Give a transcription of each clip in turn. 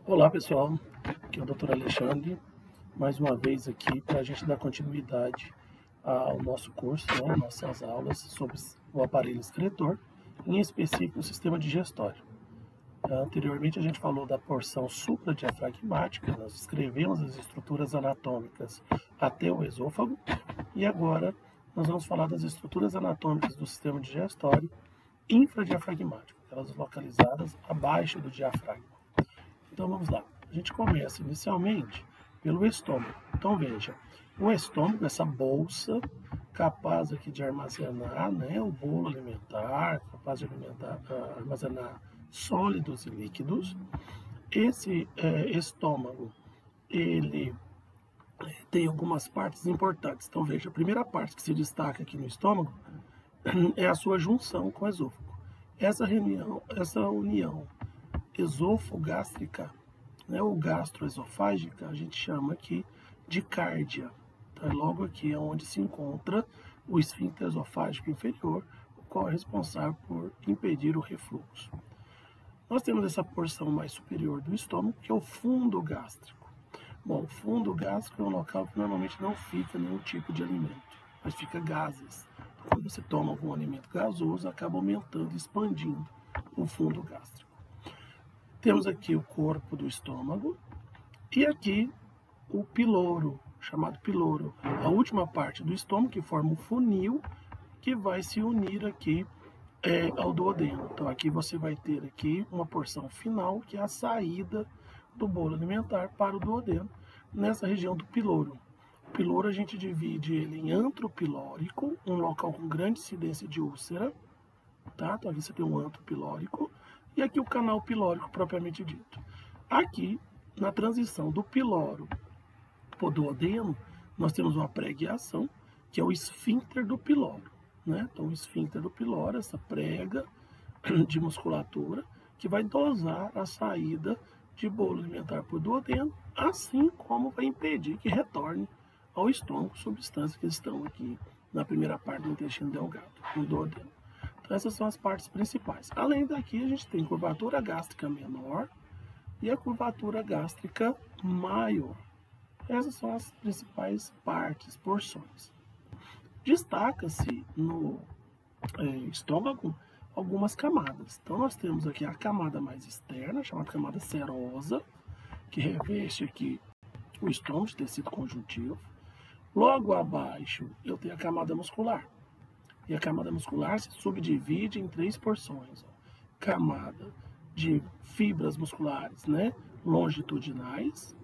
Olá pessoal, aqui é o Dr. Alexandre, mais uma vez aqui para a gente dar continuidade ao nosso curso, nossas aulas sobre o aparelho excretor, em específico o sistema digestório. Anteriormente a gente falou da porção supradiafragmática, nós escrevemos as estruturas anatômicas até o esôfago, e agora nós vamos falar das estruturas anatômicas do sistema digestório infradiafragmático, elas localizadas abaixo do diafragma. Então vamos lá, a gente começa inicialmente pelo estômago. Então veja, o estômago, essa bolsa capaz aqui de armazenar o bolo alimentar, capaz de armazenar sólidos e líquidos. Esse estômago, ele tem algumas partes importantes. Então veja, a primeira parte que se destaca aqui no estômago é a sua junção com o esôfago. Essa união esôfago-gástrica, ou gastroesofágica, a gente chama aqui de cárdia. Então, é logo aqui onde se encontra o esfíncter esofágico inferior, o qual é responsável por impedir o refluxo. Nós temos essa porção mais superior do estômago, que é o fundo gástrico. Bom, o fundo gástrico é um local que normalmente não fica nenhum tipo de alimento, mas fica gases. Quando você toma algum alimento gasoso, acaba aumentando, expandindo o fundo gástrico. Temos aqui o corpo do estômago e aqui o piloro, chamado piloro, a última parte do estômago que forma o funil que vai se unir aqui ao duodeno. Então aqui você vai ter aqui uma porção final que é a saída do bolo alimentar para o duodeno, nessa região do piloro. O piloro a gente divide ele em antro pilórico, um local com grande incidência de úlcera, tá? Então aqui você tem um antro pilórico, e aqui o canal pilórico propriamente dito. Aqui, na transição do piloro para o duodeno, nós temos uma preguiação, que é o esfíncter do piloro. Então, o esfíncter do piloro, essa prega de musculatura, que vai dosar a saída de bolo alimentar para o duodeno, assim como vai impedir que retorne ao estômago substâncias que estão aqui na primeira parte do intestino delgado, no duodeno. Então, essas são as partes principais. Além daqui, a gente tem curvatura gástrica menor e a curvatura gástrica maior. Essas são as principais partes, porções. Destaca-se no estômago algumas camadas. Então, nós temos aqui a camada mais externa, chamada camada serosa, que reveste aqui o estômago de tecido conjuntivo. Logo abaixo, eu tenho a camada muscular. E a camada muscular se subdivide em 3 porções. Camada de fibras musculares, longitudinais.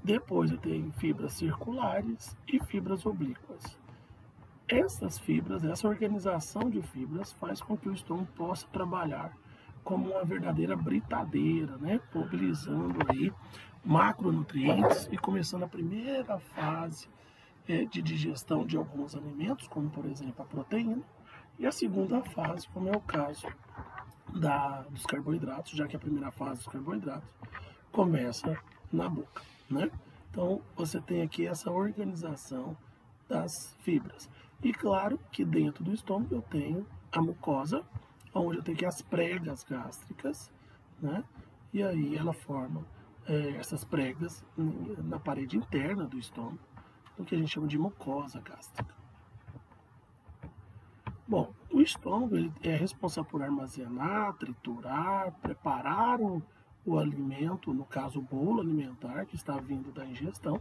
Depois eu tenho fibras circulares e fibras oblíquas. Essas fibras, essa organização de fibras faz com que o estômago possa trabalhar como uma verdadeira britadeira, mobilizando aí macronutrientes e começando a primeira fase de digestão de alguns alimentos, como por exemplo a proteína, e a segunda fase, como é o caso dos carboidratos, já que a primeira fase dos carboidratos começa na boca. Então, você tem aqui essa organização das fibras. E claro que dentro do estômago eu tenho a mucosa, onde eu tenho aqui as pregas gástricas, e aí ela forma essas pregas na parede interna do estômago, o que a gente chama de mucosa gástrica. Bom, o estômago ele é responsável por armazenar, triturar, preparar o alimento, no caso o bolo alimentar que está vindo da ingestão,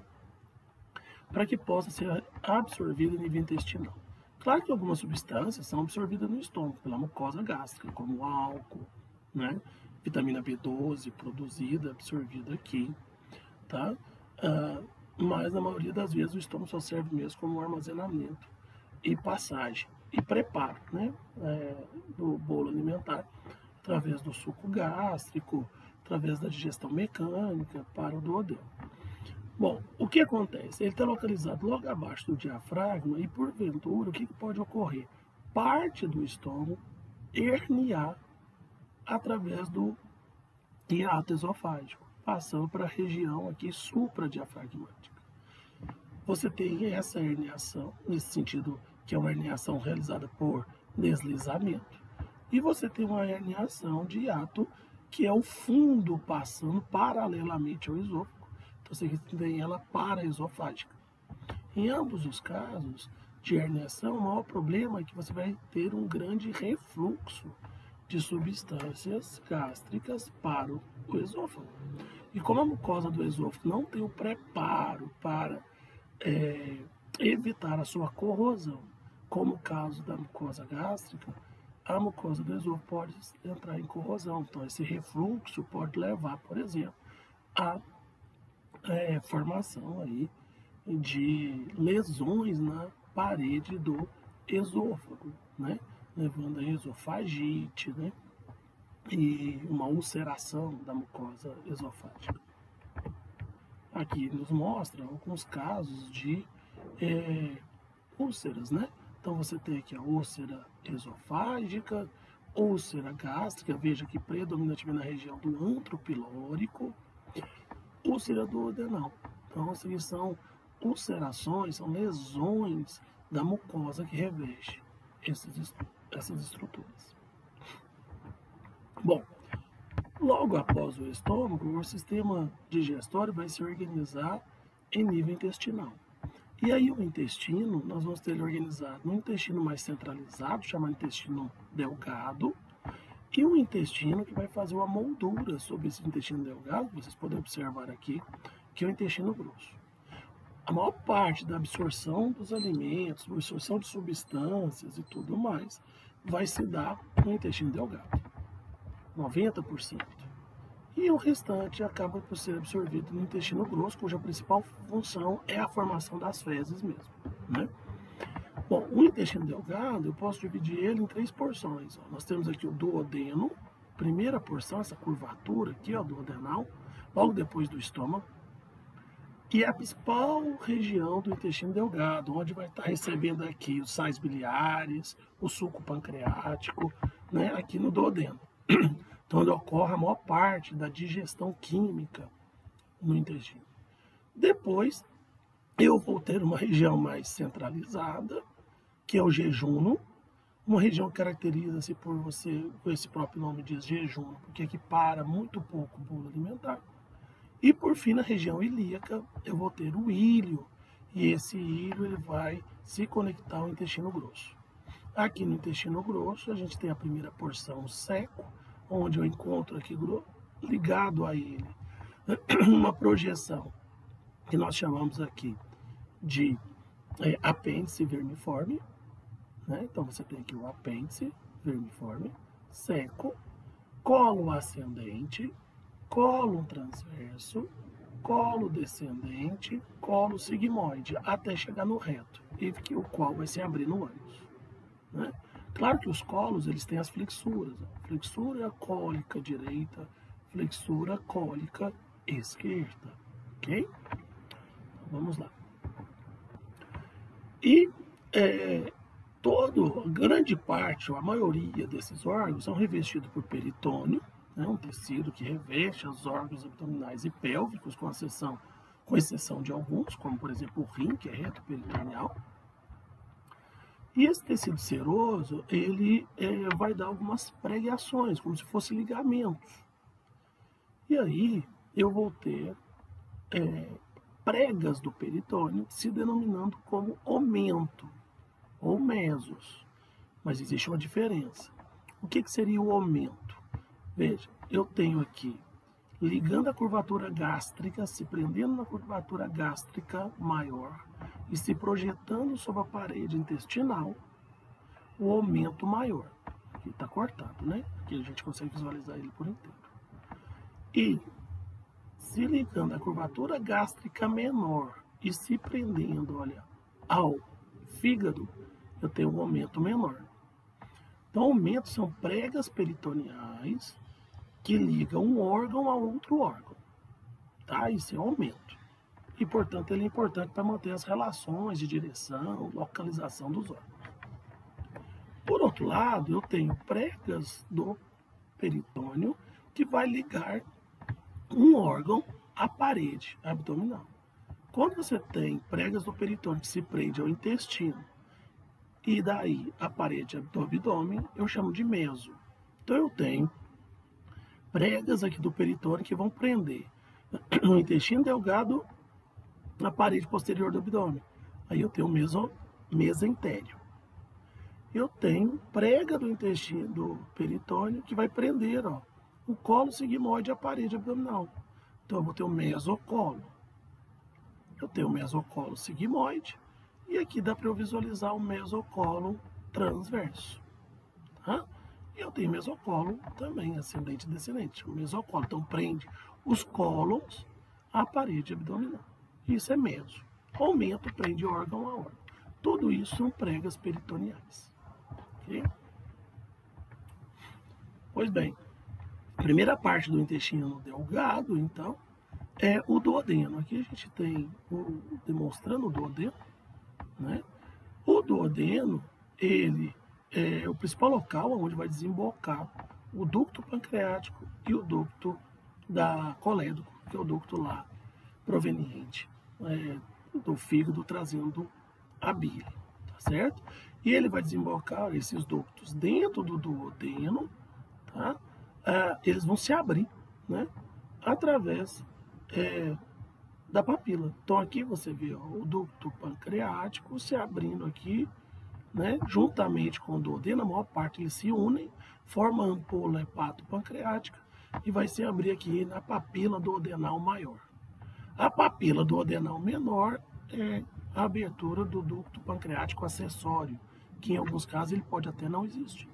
para que possa ser absorvido no nível intestinal. Claro que algumas substâncias são absorvidas no estômago pela mucosa gástrica, como o álcool, vitamina B12 produzida, absorvida aqui, tá? Mas na maioria das vezes o estômago só serve mesmo como armazenamento e passagem e preparo do bolo alimentar através do suco gástrico, através da digestão mecânica para o duodeno. Bom, o que acontece? Ele está localizado logo abaixo do diafragma e, porventura, o que pode ocorrer? Parte do estômago herniar através do hiato esofágico, passando para a região aqui supradiafragmática. Você tem essa herniação, nesse sentido que é uma herniação realizada por deslizamento, e você tem uma herniação de hiato que é o fundo passando paralelamente ao esôfago. Então, você tem ela paraesofágica. Em ambos os casos de herniação, o maior problema é que você vai ter um grande refluxo de substâncias gástricas para o esôfago. E como a mucosa do esôfago não tem o preparo para evitar a sua corrosão, como o caso da mucosa gástrica, a mucosa do esôfago pode entrar em corrosão. Então, esse refluxo pode levar, por exemplo, à formação aí de lesões na parede do esôfago, né? Levando a esofagite, né? E uma ulceração da mucosa esofágica. Aqui nos mostra alguns casos de úlceras, né? Então você tem aqui a úlcera esofágica, úlcera gástrica, veja que predominantemente na região do antro pilórico, úlcera duodenal. Então, essas são ulcerações, são lesões da mucosa que reveste essas estruturas. Bom, logo após o estômago, o sistema digestório vai se organizar em nível intestinal. E aí o intestino, nós vamos ter ele organizado no intestino mais centralizado, chamado intestino delgado, e um intestino que vai fazer uma moldura sobre esse intestino delgado, vocês podem observar aqui, que é o intestino grosso. A maior parte da absorção dos alimentos, absorção de substâncias e tudo mais, vai se dar no intestino delgado, 90%. E o restante acaba por ser absorvido no intestino grosso, cuja principal função é a formação das fezes mesmo, né? Bom, o intestino delgado, eu posso dividir ele em 3 porções. Ó. Nós temos aqui o duodeno, primeira porção, essa curvatura aqui, ó, duodenal, logo depois do estômago. E é a principal região do intestino delgado, onde vai estar recebendo aqui os sais biliares, o suco pancreático, né, aqui no duodeno. Então, onde ocorre a maior parte da digestão química no intestino. Depois, eu vou ter uma região mais centralizada, que é o jejuno, uma região que caracteriza-se por esse próprio nome diz jejuno, porque aqui para muito pouco o bolo alimentar. E por fim, na região ilíaca, eu vou ter o íleo, e esse íleo ele vai se conectar ao intestino grosso. Aqui no intestino grosso, a gente tem a primeira porção seco, onde eu encontro aqui ligado a ele uma projeção que nós chamamos aqui de apêndice vermiforme, né? Então você tem aqui o apêndice vermiforme, seco, colo ascendente, colo transverso, colo descendente, colo sigmoide, até chegar no reto, e que o qual vai se abrir no ânus, né? Claro que os colos eles têm as flexuras, flexura cólica direita, flexura cólica esquerda, ok? Vamos lá. E grande parte, ou a maioria desses órgãos são revestidos por peritônio, né, um tecido que reveste os órgãos abdominais e pélvicos, com exceção de alguns, como por exemplo o rim, que é reto-peritoneal. E esse tecido seroso, ele vai dar algumas pregações, como se fossem ligamentos. E aí eu vou ter pregas do peritônio se denominando como omento ou mesos. Mas existe uma diferença. O que seria o omento? Veja, eu tenho aqui, ligando a curvatura gástrica, se prendendo na curvatura gástrica maior e se projetando sobre a parede intestinal, o omento maior. Aqui está cortado, né? Aqui a gente consegue visualizar ele por inteiro. E se ligando a curvatura gástrica menor e se prendendo, olha, ao fígado, eu tenho um aumento menor. Então, aumentos são pregas peritoneais que ligam um órgão a outro órgão. Tá? Isso é um aumento. E, portanto, ele é importante para manter as relações de direção, localização dos órgãos. Por outro lado, eu tenho pregas do peritônio que vai ligar um órgão à parede abdominal. Quando você tem pregas do peritônio que se prende ao intestino e daí a parede do abdômen, eu chamo de meso. Então eu tenho pregas aqui do peritônio que vão prender o intestino delgado na parede posterior do abdômen. Aí eu tenho o mesentérico. Eu tenho prega do intestino do peritônio que vai prender, ó, o colo sigmoide à parede abdominal. Então eu vou ter o mesocolo. Eu tenho o mesocolo sigmoide e aqui dá para eu visualizar o mesocolo transverso. Tá? E eu tenho mesocolo também, ascendente e descendente. O mesocolo, então prende os cólons à parede abdominal. Isso é meso. Aumento, prende órgão a órgão. Tudo isso são pregas peritoneais. Okay? Pois bem, a primeira parte do intestino delgado, então, é o duodeno. Aqui a gente tem, demonstrando o duodeno, né? O duodeno, ele é o principal local onde vai desembocar o ducto pancreático e o ducto da colédoco, que é o ducto lá proveniente do fígado trazendo a bile, tá certo? E ele vai desembocar esses ductos dentro do duodeno, tá? Eles vão se abrir, né? Através da papila. Então aqui você vê, ó, o ducto pancreático se abrindo aqui, né? Juntamente com o duodeno, a maior parte eles se unem, formam a ampola hepatopancreática e vai se abrir aqui na papila duodenal maior. A papila duodenal menor é a abertura do ducto pancreático acessório, que em alguns casos ele pode até não existir.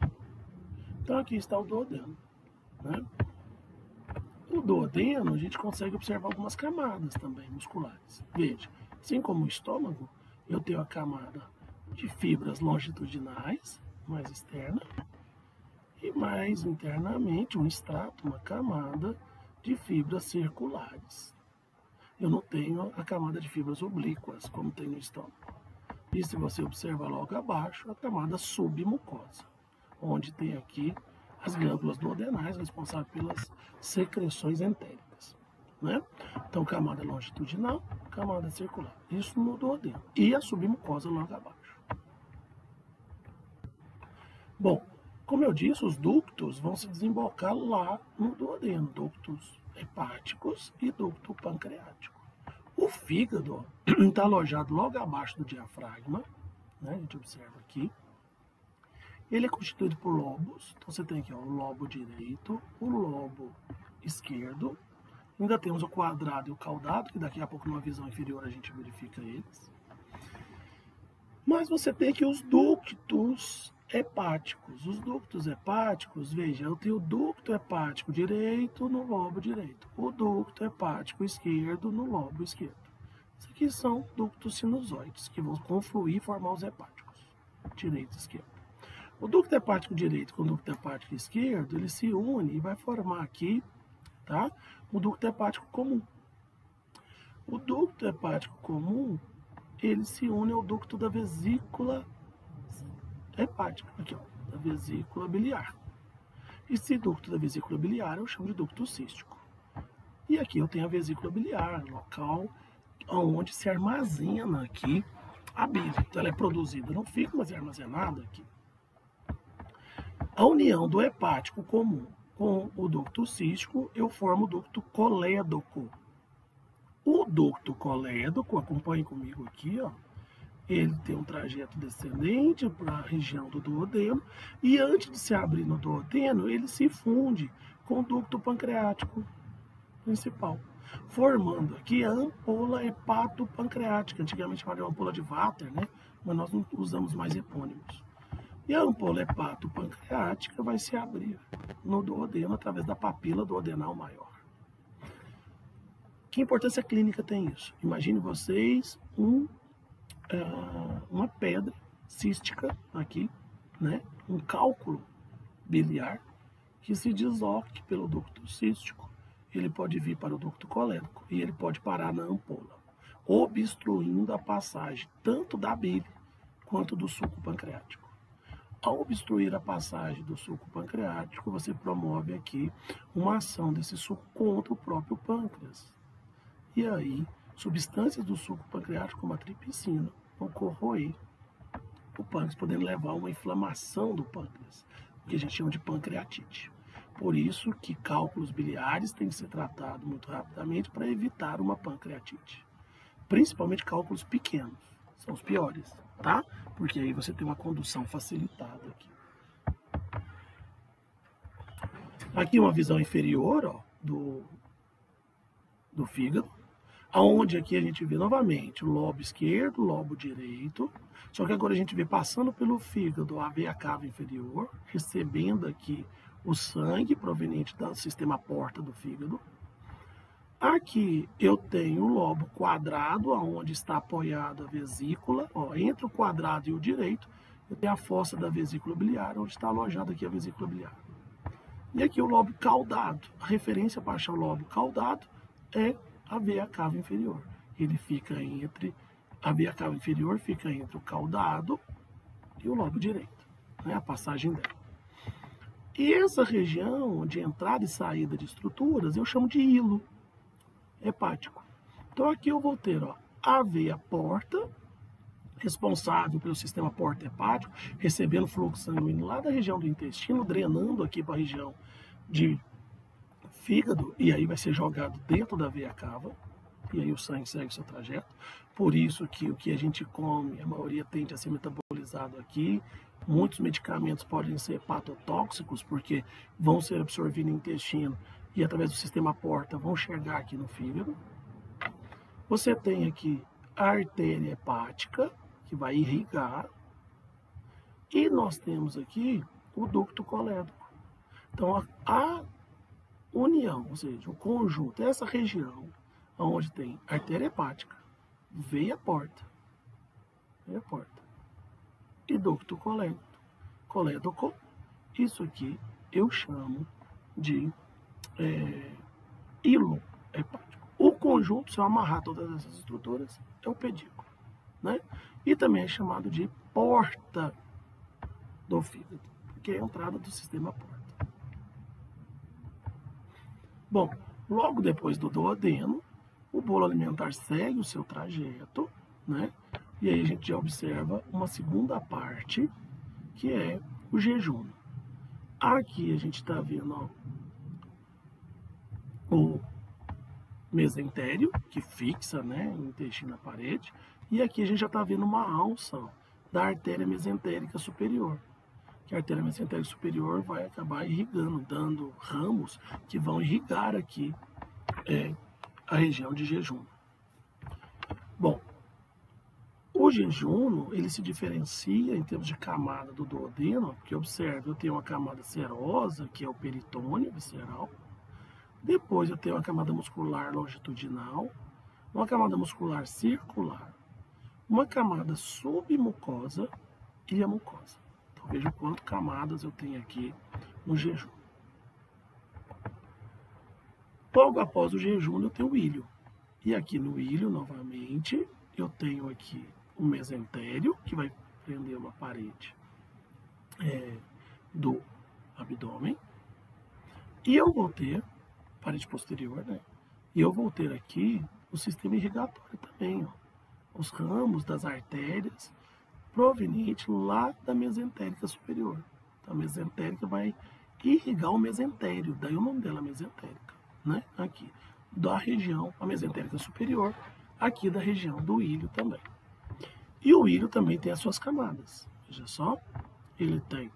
Então aqui está o duodeno, né? O duodeno a gente consegue observar algumas camadas também musculares. Veja, assim como o estômago, eu tenho a camada de fibras longitudinais, mais externa, e mais internamente um estrato, uma camada de fibras circulares. Eu não tenho a camada de fibras oblíquas, como tem no estômago. E se você observar logo abaixo, a camada submucosa, onde tem aqui as glândulas duodenais responsáveis pelas secreções entéricas, né? Então, camada longitudinal, camada circular. Isso no duodeno. E a submucosa logo abaixo. Bom, como eu disse, os ductos vão se desembocar lá no duodeno, ductos hepáticos e ducto pancreático. O fígado está alojado logo abaixo do diafragma, né? A gente observa aqui. Ele é constituído por lobos, então você tem aqui, ó, o lobo direito, o lobo esquerdo, ainda temos o quadrado e o caudado, que daqui a pouco numa visão inferior a gente verifica eles. Mas você tem aqui os ductos hepáticos. Os ductos hepáticos, veja, eu tenho o ducto hepático direito no lobo direito, o ducto hepático esquerdo no lobo esquerdo. Isso aqui são ductos sinusoides, que vão confluir e formar os hepáticos, direito e esquerdo. O ducto hepático direito com o ducto hepático esquerdo, ele se une e vai formar aqui, tá? O ducto hepático comum. O ducto hepático comum, ele se une ao ducto da vesícula hepática, aqui, ó, da vesícula biliar. Esse ducto da vesícula biliar eu chamo de ducto cístico. E aqui eu tenho a vesícula biliar, local onde se armazena aqui a bile. Então ela é produzida no fígado, mas é armazenada aqui. A união do hepático comum com o ducto cístico, eu formo o ducto colédoco. O ducto colédoco, acompanhe comigo aqui, ó, ele tem um trajeto descendente para a região do duodeno e antes de se abrir no duodeno, ele se funde com o ducto pancreático principal, formando aqui a ampola hepatopancreática, antigamente chamada de ampola de Vater, né? Mas nós não usamos mais epônimos. E a ampola hepatopancreática vai se abrir no duodeno através da papila duodenal maior. Que importância clínica tem isso? Imagine vocês uma pedra cística aqui, né? Um cálculo biliar que se desloque pelo ducto cístico. Ele pode vir para o ducto colédoco e ele pode parar na ampola, obstruindo a passagem tanto da bile quanto do suco pancreático. Ao obstruir a passagem do suco pancreático, você promove aqui uma ação desse suco contra o próprio pâncreas. E aí, substâncias do suco pancreático, como a tripsina, vão corroer o pâncreas, podendo levar a uma inflamação do pâncreas, o que a gente chama de pancreatite. Por isso que cálculos biliares têm que ser tratados muito rapidamente para evitar uma pancreatite. Principalmente cálculos pequenos, são os piores, tá? Porque aí você tem uma condução facilitada aqui. Aqui uma visão inferior, ó, do fígado, aonde aqui a gente vê novamente o lobo esquerdo, o lobo direito, só que agora a gente vê passando pelo fígado a veia cava inferior, recebendo aqui o sangue proveniente do sistema porta do fígado. Aqui eu tenho o lobo quadrado, onde está apoiada a vesícula, ó, entre o quadrado e o direito, eu tenho a fossa da vesícula biliar, onde está alojada aqui a vesícula biliar. E aqui o lobo caudado, a referência para achar o lobo caudado é a veia cava inferior. Ele fica entre, a veia cava inferior fica entre o caudado e o lobo direito, né, a passagem dela. E essa região de entrada e saída de estruturas eu chamo de hilo hepático. Então aqui eu vou ter, ó, a veia porta, responsável pelo sistema porta hepático, recebendo fluxo sanguíneo lá da região do intestino, drenando aqui para a região de fígado, e aí vai ser jogado dentro da veia cava, e aí o sangue segue seu trajeto. Por isso que o que a gente come, a maioria tende a ser metabolizado aqui. Muitos medicamentos podem ser hepatotóxicos, porque vão ser absorvidos no intestino e através do sistema porta vão chegar aqui no fígado. Você tem aqui a artéria hepática, que vai irrigar, e nós temos aqui o ducto colédoco. Então a união, ou seja, o conjunto, essa região onde tem artéria hepática, veia porta e ducto colédoco, isso aqui eu chamo de hilo hepático. O conjunto, se eu amarrar todas essas estruturas, é o pedículo, né? E também é chamado de porta do fígado, porque é a entrada do sistema porta. Bom, logo depois do duodeno, o bolo alimentar segue o seu trajeto, né? E aí a gente já observa uma segunda parte, que é o jejum. Aqui a gente está vendo, ó, o mesentério, que fixa, né, o intestino na parede, e aqui a gente já está vendo uma alça, ó, da artéria mesentérica superior. Que a artéria mesentérica superior vai acabar irrigando, dando ramos que vão irrigar aqui a região de jejum. Bom, o jejum, ele se diferencia em termos de camada do duodeno, porque observe, eu tenho uma camada serosa, que é o peritônio visceral. Depois eu tenho uma camada muscular longitudinal, uma camada muscular circular, uma camada submucosa e a mucosa. Então veja quantas camadas eu tenho aqui no jejum. Logo após o jejum eu tenho o ilho. E aqui no ilho, novamente, eu tenho aqui o mesentério, que vai prender uma parede do abdômen. E eu vou ter, parede posterior, né? E eu vou ter aqui o sistema irrigatório também, ó. Os ramos das artérias provenientes lá da mesentérica superior. Então, a mesentérica vai irrigar o mesentério, daí o nome dela é mesentérica, né? Aqui, da região, a mesentérica superior, aqui da região do ilho também. E o ilho também tem as suas camadas. Veja só, ele tem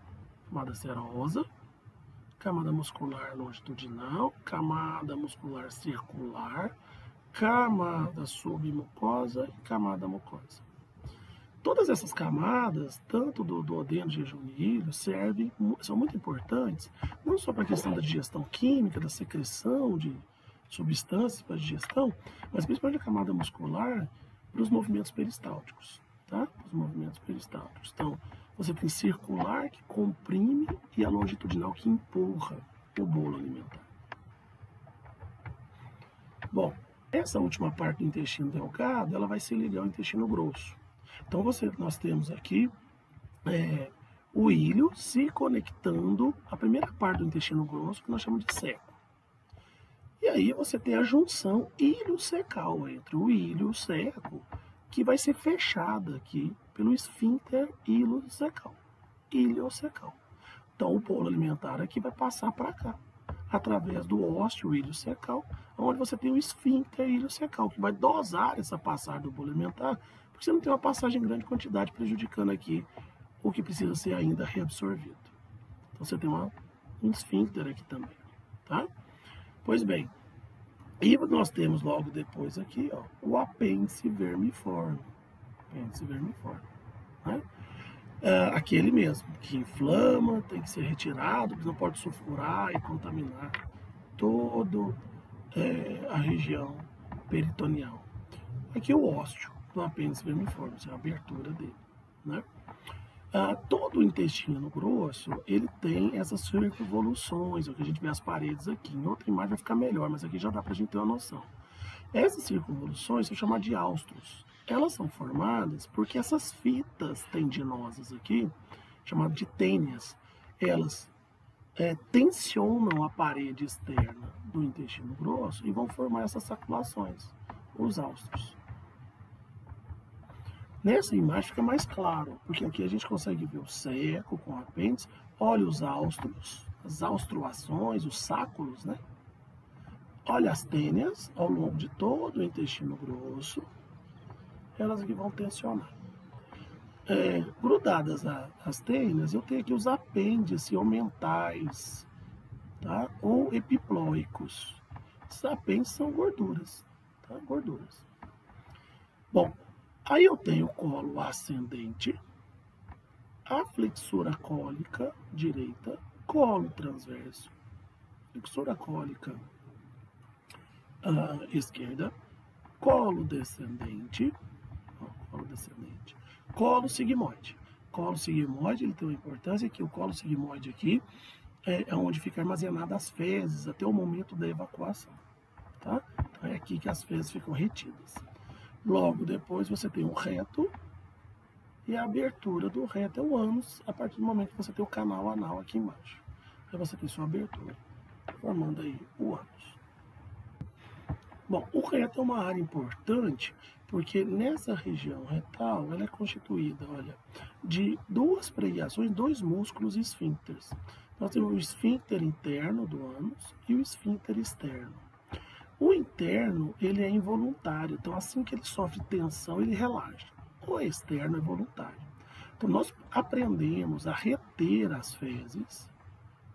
camada serosa, camada muscular longitudinal, camada muscular circular, camada submucosa e camada mucosa. Todas essas camadas, tanto do duodeno, jejum e ilho, são muito importantes, não só para a questão da digestão química, da secreção de substâncias para a digestão, mas principalmente a camada muscular para os movimentos peristálticos, tá? Os movimentos peristálticos. Então, você tem circular que comprime e a longitudinal que empurra o bolo alimentar. Bom, essa última parte do intestino delgado, ela vai se ligar ao intestino grosso. Então, nós temos aqui o ilho se conectando à primeira parte do intestino grosso, que nós chamamos de ceco. E aí você tem a junção ilho-cecal entre o ilho e o ceco, que vai ser fechada aqui pelo esfíncter ilho-cecal. Ilho-cecal. Então, o bolo alimentar aqui vai passar para cá. através do ósteo iliocecal, onde você tem o esfíncter iliocecal, que vai dosar essa passagem do bolo alimentar, porque você não tem uma passagem em grande quantidade, prejudicando aqui o que precisa ser ainda reabsorvido. Então você tem um esfíncter aqui também, tá? Pois bem, e nós temos logo depois aqui, ó, o apêndice vermiforme. Apêndice vermiforme, né? Aquele mesmo, que inflama, tem que ser retirado, porque não pode sulfurar e contaminar toda a região peritoneal. Aqui o ósteo do apêndice vermiforme, essa é a abertura dele, né? Todo o intestino grosso, ele tem essas circunvoluções, o que a gente vê as paredes aqui. Em outra imagem vai ficar melhor, mas aqui já dá para a gente ter uma noção. Essas circunvoluções são chamadas de áustros. Elas são formadas porque essas fitas tendinosas aqui, chamadas de tênias, elas tensionam a parede externa do intestino grosso e vão formar essas saculações, os áustros. Nessa imagem fica mais claro, porque aqui a gente consegue ver o seco com o apêndice, olha os áustros, as austruações, os sáculos, né? Olha as tênias ao longo de todo o intestino grosso, elas aqui vão tensionar. Grudadas às tênias, eu tenho aqui os apêndices omentais, tá? Ou epiplóicos. Esses apêndices são gorduras, tá? Gorduras. Bom, aí eu tenho o colo ascendente, a flexura cólica direita, colo transverso, flexura cólica esquerda, colo descendente, colo sigmoide. Colo sigmoide, ele tem uma importância que o colo sigmoide aqui é onde fica armazenada as fezes até o momento da evacuação, tá? Então é aqui que as fezes ficam retidas. Logo depois você tem o reto, e a abertura do reto é o ânus, a partir do momento que você tem o canal anal aqui embaixo. Aí você tem sua abertura, formando aí o ânus. Bom, o reto é uma área importante, porque nessa região retal, ela é constituída, olha, de duas pregações, dois músculos esfíncteres. Nós temos o esfíncter interno do ânus e o esfíncter externo. O interno, ele é involuntário, então assim que ele sofre tensão, ele relaxa. O externo é voluntário. Então nós aprendemos a reter as fezes,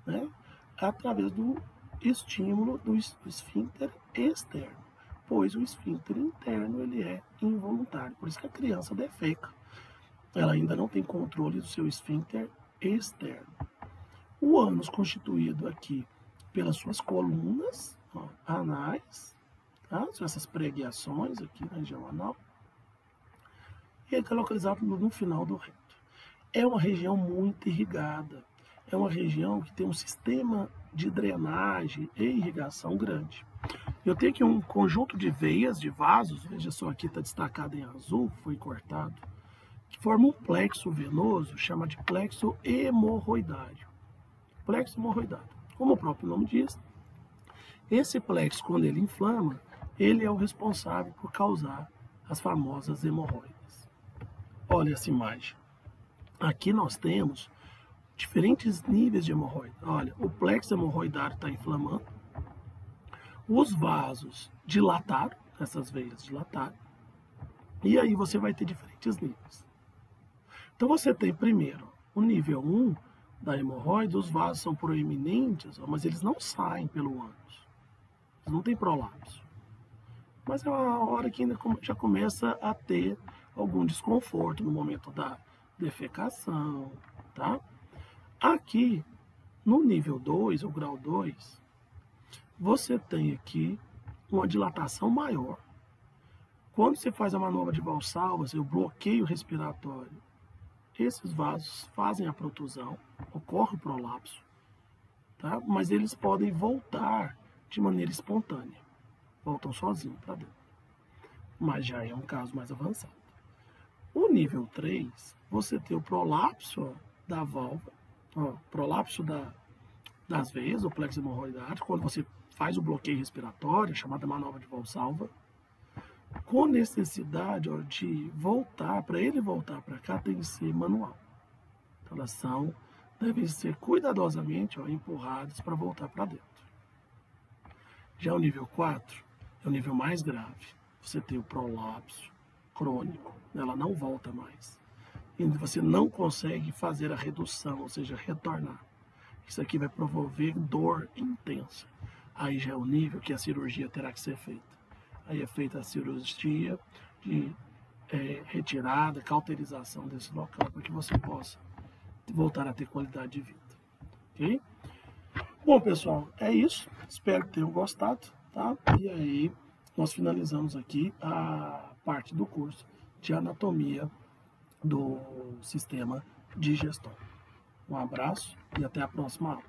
né, através do estímulo do esfíncter externo, pois o esfíncter interno ele é involuntário. Por isso que a criança defeca. Ela ainda não tem controle do seu esfíncter externo. O ânus constituído aqui pelas suas colunas anais, tá? São essas preguiações aqui na região anal. E ele está localizado no final do reto. É uma região muito irrigada. É uma região que tem um sistema de drenagem e irrigação grande. Eu tenho aqui um conjunto de veias, de vasos, veja só, aqui está destacado em azul, foi cortado, que forma um plexo venoso, chama de plexo hemorroidário. Plexo hemorroidário. Como o próprio nome diz, esse plexo, quando ele inflama, ele é o responsável por causar as famosas hemorroidas. Olha essa imagem. Aqui nós temos diferentes níveis de hemorroida. Olha, o plexo hemorroidário está inflamando. Os vasos dilataram, essas veias dilataram. E aí você vai ter diferentes níveis. Então você tem primeiro o nível 1 da hemorroida, os vasos são proeminentes, mas eles não saem pelo ânus. Eles não têm prolapso. Mas é uma hora que ainda já começa a ter algum desconforto no momento da defecação, tá? Aqui, no nível 2, ou grau 2, você tem aqui uma dilatação maior. Quando você faz a manobra de Valsalva, o bloqueio respiratório, esses vasos fazem a protusão, ocorre o prolapso, tá? Mas eles podem voltar de maneira espontânea. Voltam sozinhos para dentro. Mas já é um caso mais avançado. O nível 3, você tem o prolapso da válvula, prolapso das veias, o plexo hemorroidário, quando você faz o bloqueio respiratório, chamada manobra de Valsalva, com necessidade de voltar, para ele voltar para cá, tem que ser manual. Então, elas devem ser cuidadosamente empurradas para voltar para dentro. Já o nível 4 é o nível mais grave. Você tem o prolapso crônico, ela não volta mais. E você não consegue fazer a redução, ou seja, retornar. Isso aqui vai promover dor intensa. Aí já é o nível que a cirurgia terá que ser feita. Aí é feita a cirurgia de retirada, cauterização desse local, para que você possa voltar a ter qualidade de vida. Ok? Bom, pessoal, é isso. Espero que tenham gostado, tá? E aí, nós finalizamos aqui a parte do curso de anatomia do sistema digestório. Um abraço e até a próxima aula.